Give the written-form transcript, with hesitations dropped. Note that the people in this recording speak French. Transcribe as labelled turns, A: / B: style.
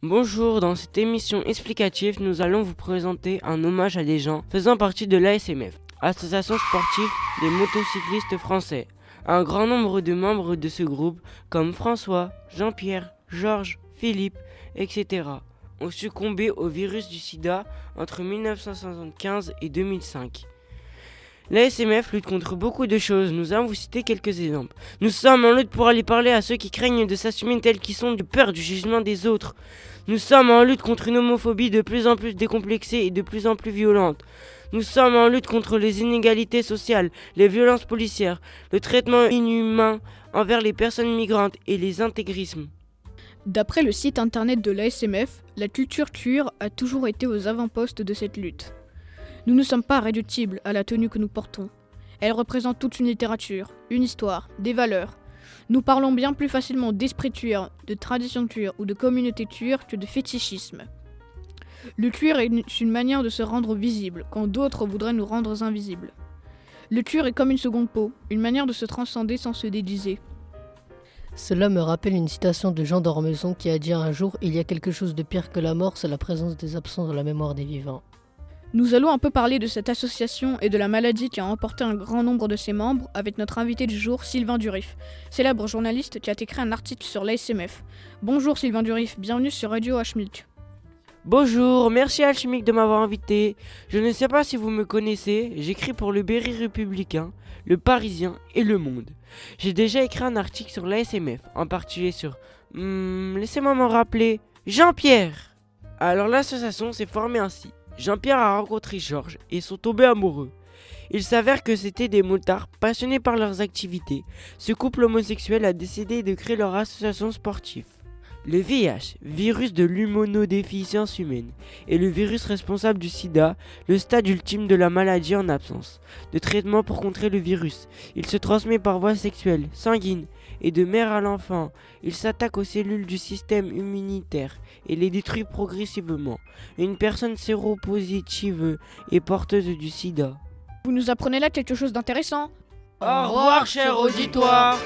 A: Bonjour, dans cette émission explicative, nous allons vous présenter un hommage à des gens faisant partie de l'ASMF, Association sportive des motocyclistes français. Un grand nombre de membres de ce groupe, comme François, Jean-Pierre, Georges, Philippe, etc., ont succombé au virus du sida entre 1975 et 2005. L'ASMF lutte contre beaucoup de choses, nous allons vous citer quelques exemples. Nous sommes en lutte pour aller parler à ceux qui craignent de s'assumer tels qu'ils sont de peur du jugement des autres. Nous sommes en lutte contre une homophobie de plus en plus décomplexée et de plus en plus violente. Nous sommes en lutte contre les inégalités sociales, les violences policières, le traitement inhumain envers les personnes migrantes et les intégrismes.
B: D'après le site internet de l'ASMF, la culture queer a toujours été aux avant-postes de cette lutte. Nous ne sommes pas réductibles à la tenue que nous portons. Elle représente toute une littérature, une histoire, des valeurs. Nous parlons bien plus facilement d'esprit queer, de tradition queer ou de communauté queer que de fétichisme. Le queer est une manière de se rendre visible, quand d'autres voudraient nous rendre invisibles. Le queer est comme une seconde peau, une manière de se transcender sans se déguiser.
C: Cela me rappelle une citation de Jean d'Ormesson qui a dit un jour « Il y a quelque chose de pire que la mort, c'est la présence des absents dans la mémoire des vivants ».
B: Nous allons un peu parler de cette association et de la maladie qui a emporté un grand nombre de ses membres avec notre invité du jour, Sylvain Durif, célèbre journaliste qui a écrit un article sur l'ASMF. Bonjour Sylvain Durif, bienvenue sur Radio H-Milk.
A: Bonjour, merci Alchimique de m'avoir invité. Je ne sais pas si vous me connaissez, j'écris pour le Berry Républicain, le Parisien et le Monde. J'ai déjà écrit un article sur l'ASMF, en particulier sur... laissez-moi m'en rappeler... Jean-Pierre. Alors l'association s'est formée ainsi. Jean-Pierre a rencontré Georges et sont tombés amoureux. Il s'avère que c'était des motards passionnés par leurs activités. Ce couple homosexuel a décidé de créer leur association sportive. Le VIH, virus de l'immunodéficience humaine, est le virus responsable du sida, le stade ultime de la maladie en absence de traitement pour contrer le virus. Il se transmet par voie sexuelle, sanguine et de mère à l'enfant. Il s'attaque aux cellules du système immunitaire et les détruit progressivement. Une personne séropositive est porteuse du sida.
B: Vous nous apprenez là quelque chose d'intéressant.
A: Au revoir, cher auditoire.